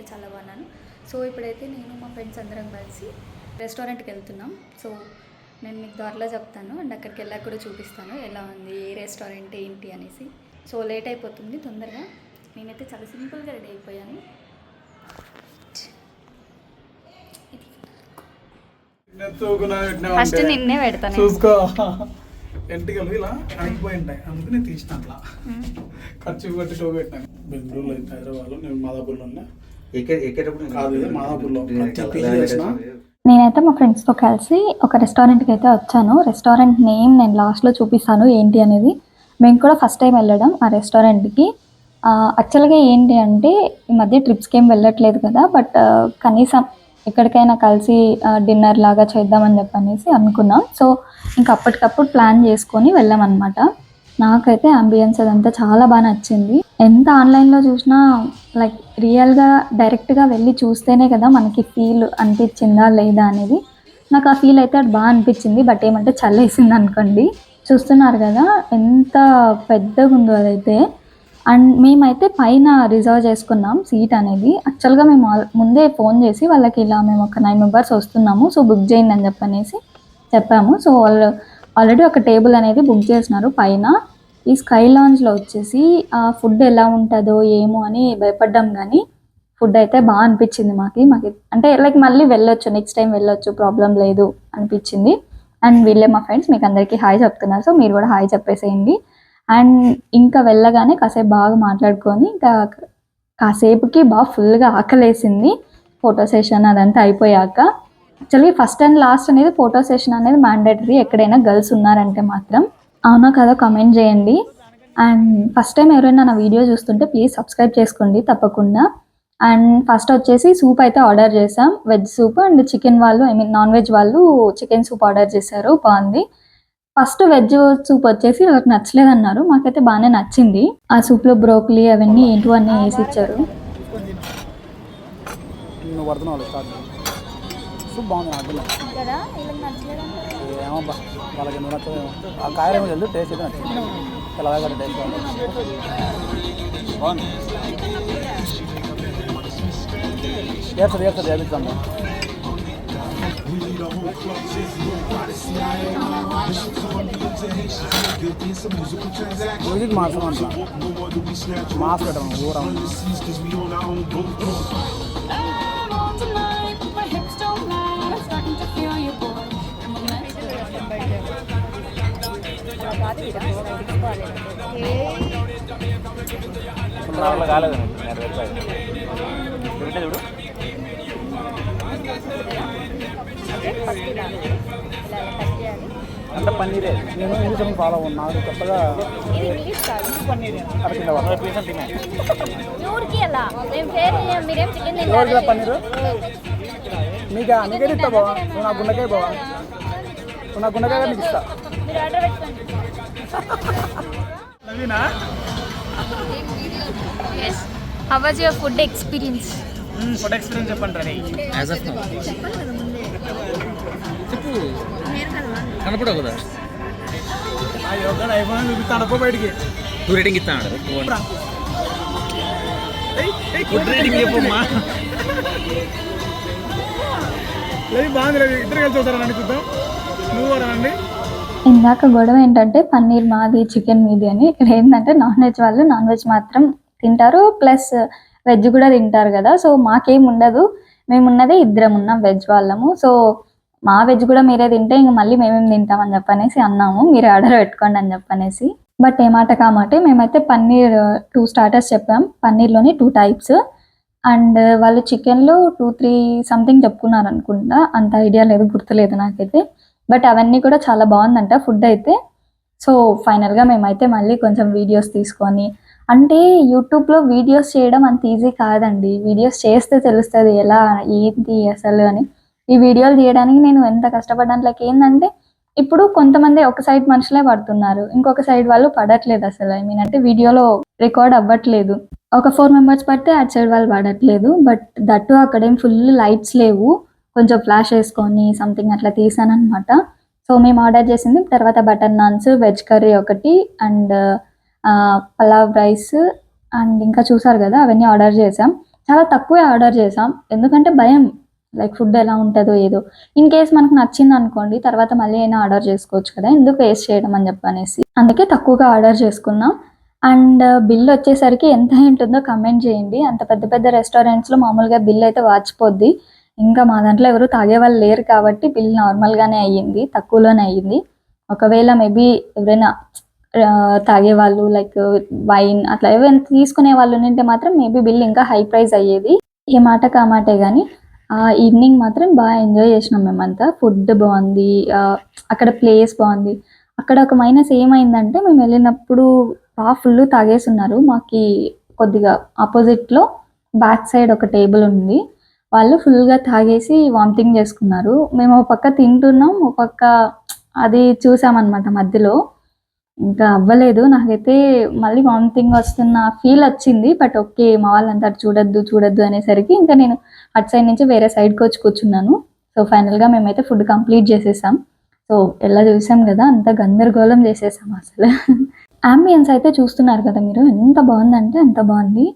నేనైతే చాలా బాగున్నాను. సో ఇప్పుడైతే నేను మా ఫ్రెండ్స్ అందరం కలిసి రెస్టారెంట్కి వెళ్తున్నాం. సో నేను మీకు దారిలో చెప్తాను అండ్ అక్కడికి వెళ్ళాక కూడా చూపిస్తాను ఎలా ఉంది, ఏ రెస్టారెంట్ ఏంటి అనేసి. సో లేట్ అయిపోతుంది తొందరగా. నేనైతే చాలా సింపుల్గా రెడీ అయిపోయాను. ఫస్ట్ నిన్నే పెడతాను చూసుకో. ఎంటికలు ఇలా అణిగిపోయి ఉంటాయి, అందుకు నేను తీసిన అట్లా ఖర్చు పెట్టి టో పెట్టాను. బెంగళూరులో అయితే, హైదరాబాద్లో, నేను మాదాపూర్లో ఉన్నా. కాదు మాదాపూర్లో నేనైతే మా ఫ్రెండ్స్తో కలిసి ఒక రెస్టారెంట్కి అయితే వచ్చాను. రెస్టారెంట్ నేమ్ నేను లాస్ట్లో చూపిస్తాను ఏంటి అనేది. మేము కూడా ఫస్ట్ టైం వెళ్ళడం ఆ రెస్టారెంట్కి. యాక్చువల్గా ఏంటి అంటే ఈ మధ్య ట్రిప్స్కి ఏం వెళ్ళట్లేదు కదా, బట్ కనీసం ఎక్కడికైనా కలిసి డిన్నర్ లాగా చేద్దామని చెప్పనేసి అనుకున్నాం. సో ఇంకా అప్పటికప్పుడు ప్లాన్ చేసుకొని వెళ్ళామన్నమాట. నాకైతే అంబియన్స్ అదంతా చాలా బాగా నచ్చింది. ఎంత ఆన్లైన్లో చూసినా లైక్ రియల్గా డైరెక్ట్గా వెళ్ళి చూస్తేనే కదా మనకి ఫీల్ అనిపించిందా లేదా అనేది. నాకు ఆ ఫీల్ అయితే అది బాగా అనిపించింది. బట్ ఏమంటే చల్లేసింది అనుకోండి. చూస్తున్నారు కదా ఎంత పెద్దగా ఉందో అదైతే. అండ్ మేమైతే పైన రిజర్వ్ చేసుకున్నాం సీట్ అనేది. యాక్చువల్గా మేము ముందే ఫోన్ చేసి వాళ్ళకి ఇలా మేము ఒక 9 మెంబర్స్ వస్తున్నాము, సో బుక్ చేయండి అని చెప్పనేసి చెప్పాము. సో వాళ్ళు ఆల్రెడీ ఒక టేబుల్ అనేది బుక్ చేసినారు పైన. ఈ స్కై లాంజ్లో వచ్చేసి ఆ ఫుడ్ ఎలా ఉంటుందో ఏమో అని భయపడ్డాం, కానీ ఫుడ్ అయితే బాగా అనిపించింది మాకు అంటే లైక్ మళ్ళీ వెళ్ళొచ్చు, నెక్స్ట్ టైం వెళ్ళొచ్చు, ప్రాబ్లం లేదు అనిపించింది. అండ్ వీళ్ళే మా ఫ్రెండ్స్, మీకు అందరికీ హాయ్ చెప్తున్నారు, సో మీరు కూడా హాయ్ చెప్పేసేయండి. అండ్ ఇంకా వెళ్ళగానే కాసేపు బాగా మాట్లాడుకొని ఇంకా కాసేపుకి బాగా ఫుల్గా ఆకలేసింది. ఫోటో సెషన్ అదంతా అయిపోయాక. యాక్చువల్లీ ఫస్ట్ అండ్ లాస్ట్ అనేది ఫోటో సెషన్ అనేది మ్యాండేటరీ ఎక్కడైనా గర్ల్స్ ఉన్నారంటే మాత్రం. అవునా కదా కామెంట్ చేయండి. అండ్ ఫస్ట్ టైం ఎవరైనా నా వీడియో చూస్తుంటే ప్లీజ్ సబ్స్క్రైబ్ చేసుకోండి తప్పకుండా. అండ్ ఫస్ట్ వచ్చేసి సూప్ అయితే ఆర్డర్ చేసాం, వెజ్ సూప్. అండ్ చికెన్ వాళ్ళు నాన్ వెజ్ వాళ్ళు చికెన్ సూప్ ఆర్డర్ చేశారు, బాగుంది. ఫస్ట్ వెజ్ సూప్ వచ్చేసి వాళ్ళకి నచ్చలేదు అన్నారు, మాకైతే బాగానే నచ్చింది. ఆ సూప్లో బ్రోకలీ అవన్నీ ఏంటో అన్నీ వేసి ఇచ్చారు. మ్యూజిక్ మార్చమంట మాస్ పెట్టడం ఊరం. కాలేదు చూడు అంత పన్నీరే. నేను ఇంగ్లీష్ ఫాలో ఉన్నా, కొత్తగా పన్నీరు మీకు అందుకే ఇస్తా బావా, నువ్వు నా గుండెకాయ బావా, నువ్వు నా గుండెకాయ నీకు ఇస్తా. How was your food experience? Food experience చెప్పండి. చెప్పు కనపడవు కదా. అయిపోయినా చూపిస్తాను అప్ప బయటికి. టూ రేటింగ్ ఇస్తాను. లేదు బాగుంది, లేదు ఇద్దరు కలిసి వస్తారా అని చూద్దాం. నువ్వు రండి. ఇందాక గొడవ ఏంటంటే పన్నీర్ మాది చికెన్ మీది అని. ఇక్కడ ఏంటంటే నాన్ వెజ్ వాళ్ళు నాన్ వెజ్ మాత్రం తింటారు, ప్లస్ వెజ్ కూడా తింటారు కదా. సో మాకేం ఉండదు, మేమున్నదే ఇద్దరం ఉన్నాం వెజ్ వాళ్ళము. సో మా వెజ్ కూడా మీరే తింటే ఇంక మళ్ళీ మేమేం తింటామని చెప్పనేసి అన్నాము, మీరు ఆర్డర్ పెట్టుకోండి అని చెప్పనేసి. బట్ ఏ మాట కామాటే మేమైతే పన్నీర్ 2 స్టార్టర్స్ చెప్పాం. పన్నీర్లోని 2 టైప్స్. అండ్ వాళ్ళు చికెన్లో 2-3 సంథింగ్ చెప్పుకున్నారు అనుకుంటా, అంత ఐడియా లేదు, గుర్తులేదు నాకైతే. బట్ అవన్నీ కూడా చాలా బాగుందంట ఫుడ్ అయితే. సో ఫైనల్గా మేమైతే మళ్ళీ కొంచెం వీడియోస్ తీసుకొని, అంటే యూట్యూబ్లో వీడియోస్ చేయడం అంత ఈజీ కాదండి, వీడియోస్ చేస్తే తెలుస్తుంది ఎలా ఏంటి అసలు అని. ఈ వీడియోలు తీయడానికి నేను ఎంత కష్టపడ్డానికి ఏంటంటే ఇప్పుడు కొంతమంది ఒక సైడ్ మనుషులే పడుతున్నారు, ఇంకొక సైడ్ వాళ్ళు పడట్లేదు అసలు. అంటే వీడియోలో రికార్డ్ అవ్వట్లేదు. ఒక 4 మెంబర్స్ పడితే అటు సైడ్ వాళ్ళు పడట్లేదు. బట్ దట్టు అక్కడేం ఫుల్ లైట్స్ లేవు, కొంచెం ఫ్లాష్ వేసుకొని సంథింగ్ అట్లా తీసాను అనమాట. సో మేము ఆర్డర్ చేసింది తర్వాత బటర్ నాన్స్, వెజ్ కర్రీ ఒకటి, అండ్ పలావ్ రైస్, అండ్ ఇంకా చూసారు కదా అవన్నీ ఆర్డర్ చేసాం. చాలా తక్కువే ఆర్డర్ చేసాం, ఎందుకంటే భయం, లైక్ ఫుడ్ ఎలా ఉంటుందో ఏదో. ఇన్ కేస్ మనకు నచ్చింది అనుకోండి, తర్వాత మళ్ళీ అయినా ఆర్డర్ చేసుకోవచ్చు కదా, ఎందుకు వేస్ట్ చేయడం అని చెప్పనేసి అందుకే తక్కువగా ఆర్డర్ చేసుకున్నాం. అండ్ బిల్ వచ్చేసరికి ఎంత ఉంటుందో కమెంట్ చేయండి. అంత పెద్ద పెద్ద రెస్టారెంట్స్లో మామూలుగా బిల్ అయితే వాచిపోద్ది, ఇంకా మా దాంట్లో ఎవరు తాగే వాళ్ళు లేరు కాబట్టి బిల్ నార్మల్గానే అయ్యింది, తక్కువలోనే అయ్యింది. ఒకవేళ మేబీ ఎవరైనా తాగేవాళ్ళు లైక్ వైన్ అట్లా ఏమైనా తీసుకునే వాళ్ళు ఉంటే మాత్రం మేబీ బిల్ ఇంకా హై ప్రైస్ అయ్యేది. ఏ మాట కామాటే కానీ ఈవినింగ్ మాత్రం బాగా ఎంజాయ్ చేసినాం మేమంతా. ఫుడ్ బాగుంది, అక్కడ ప్లేస్ బాగుంది. అక్కడ ఒక మైనస్ ఏమైందంటే మేము వెళ్ళినప్పుడు బాగా ఫుల్ తాగేస్తున్నారు. మాకు కొద్దిగా ఆపోజిట్లో బ్యాక్ సైడ్ ఒక టేబుల్ ఉంది, వాళ్ళు ఫుల్గా తాగేసి వామిటింగ్ చేసుకున్నారు. మేము ఒక పక్క తింటున్నాం, ఒక పక్క అది చూసామన్నమాట మధ్యలో. ఇంకా అవ్వలేదు, నాకైతే మళ్ళీ వామిటింగ్ వస్తున్న ఫీల్ వచ్చింది. బట్ ఓకే, మా వాళ్ళంతా చూడొద్దు అనేసరికి ఇంకా నేను అటు సైడ్ నుంచి వేరే సైడ్కి వచ్చి కూర్చున్నాను. సో ఫైనల్గా మేమైతే ఫుడ్ కంప్లీట్ చేసేసాం. సో ఎలా చూసాం కదా, అంత గందరగోళం చేసేసాం అసలు. అంబియన్స్ అయితే చూస్తున్నారు కదా మీరు, ఎంత బాగుందంటే అంత బాగుంది.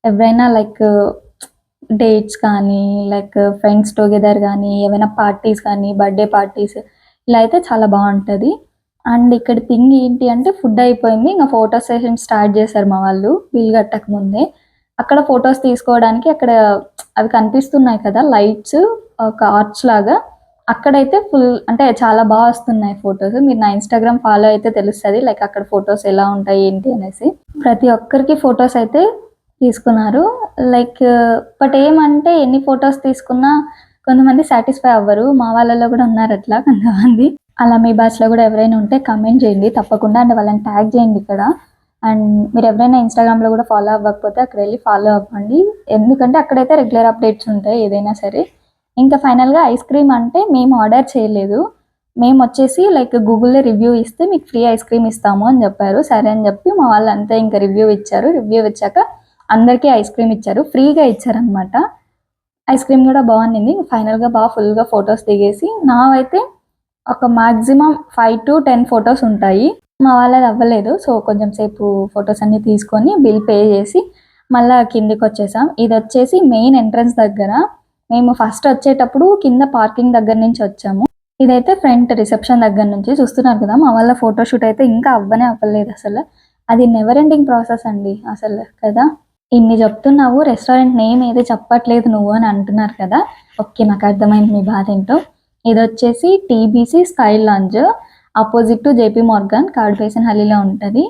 ఎవరైనా లైక్ డేట్స్ కానీ లైక్ ఫ్రెండ్స్ టుగెదర్ కానీ ఏమైనా పార్టీస్ కానీ బర్త్డే పార్టీస్ ఇలా అయితే చాలా బాగుంటుంది. అండ్ ఇక్కడ థింగ్ ఏంటి అంటే ఫుడ్ అయిపోయింది, ఇంకా ఫోటో సెషన్ స్టార్ట్ చేశారు మా వాళ్ళు బిల్ కట్టక ముందే. అక్కడ ఫొటోస్ తీసుకోవడానికి అక్కడ అవి కనిపిస్తున్నాయి కదా లైట్స్, ఒక ఆర్చ్ లాగా, అక్కడైతే ఫుల్ అంటే చాలా బాగా వస్తున్నాయి ఫొటోస్. మీరు నా ఇన్స్టాగ్రామ్ ఫాలో అయితే తెలుస్తుంది లైక్ అక్కడ ఫొటోస్ ఎలా ఉంటాయి ఏంటి అనేసి. ప్రతి ఒక్కరికి ఫొటోస్ అయితే తీసుకున్నారు. లైక్ బట్ ఏమంటే ఎన్ని ఫొటోస్ తీసుకున్నా కొంతమంది సాటిస్ఫై అవ్వరు, మా వాళ్ళలో కూడా ఉన్నారు అట్లా కొంతమంది. అలా మీ బ్యాచ్లో కూడా ఎవరైనా ఉంటే కమెంట్ చేయండి తప్పకుండా, అండ్ వాళ్ళని ట్యాగ్ చేయండి ఇక్కడ. అండ్ మీరు ఎవరైనా ఇన్స్టాగ్రామ్లో కూడా ఫాలో అవ్వకపోతే అక్కడ వెళ్ళి ఫాలో అవ్వండి, ఎందుకంటే అక్కడైతే రెగ్యులర్ అప్డేట్స్ ఉంటాయి ఏదైనా సరే. ఇంకా ఫైనల్గా ఐస్ క్రీమ్ అంటే మేము ఆర్డర్ చేయలేదు, మేము వచ్చేసి లైక్ గూగుల్లో రివ్యూ ఇస్తే మీకు ఫ్రీ ఐస్ క్రీమ్ ఇస్తాము అని చెప్పారు. సరే అని చెప్పి మా వాళ్ళు అంతా ఇంకా రివ్యూ ఇచ్చారు. రివ్యూ ఇచ్చాక అందరికీ ఐస్ క్రీమ్ ఇచ్చారు, ఫ్రీగా ఇచ్చారనమాట. ఐస్ క్రీమ్ కూడా బాగుంది. ఫైనల్గా బాగా ఫుల్గా ఫొటోస్ దిగేసి, నావైతే ఒక మ్యాక్సిమం 5 to 10 ఫొటోస్ ఉంటాయి, మా వాళ్ళది అవ్వలేదు. సో కొంచెం సేపు ఫొటోస్ అన్నీ తీసుకొని బిల్ పే చేసి మళ్ళీ కిందికి వచ్చేసాం. ఇది వచ్చేసి మెయిన్ ఎంట్రన్స్ దగ్గర. మేము ఫస్ట్ వచ్చేటప్పుడు కింద పార్కింగ్ దగ్గర నుంచి వచ్చాము. ఇదైతే ఫ్రంట్ రిసెప్షన్ దగ్గర నుంచి చూస్తున్నారు కదా, మా వాళ్ళ ఫోటోషూట్ అయితే ఇంకా అవ్వలేదు అసలు. అది నెవర్ ఎండింగ్ ప్రాసెస్ అండి అసలు కదా. ఇన్ని చెప్తున్నావు, రెస్టారెంట్ నేమ్ ఏది చెప్పట్లేదు నువ్వు అని అంటున్నారు కదా. ఓకే, నాకు అర్థమైంది మీ బాధ ఏంటో. ఇది వచ్చేసి TBC sky lounge, opposite to JP Morgan, కార్డ్ బేసిన్ హల్లీలో ఉంటుంది.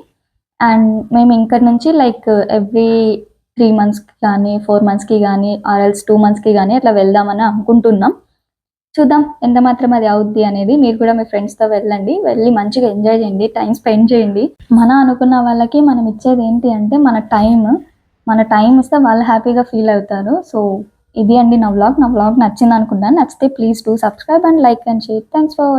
అండ్ మేము ఇక్కడ నుంచి లైక్ ఎవ్రీ 3 monthsకి కానీ 4 monthsకి కానీ ఆర్ఎల్స్ 2 monthsకి కానీ అట్లా వెళ్దామని అనుకుంటున్నాం. చూద్దాం ఎంత మాత్రం అది అవుద్ది అనేది. మీరు కూడా మీ ఫ్రెండ్స్తో వెళ్ళండి, వెళ్ళి మంచిగా ఎంజాయ్ చేయండి, టైం స్పెండ్ చేయండి. మన అనుకున్న వాళ్ళకి మనం ఇచ్చేది ఏంటి అంటే మన టైం ఇస్తే వాళ్ళు హ్యాపీగా ఫీల్ అవుతారు. సో ఇది అండి నా వ్లాగ్ నచ్చింది అనుకుంటాను. నచ్చితే please do subscribe and like and share. Thanks for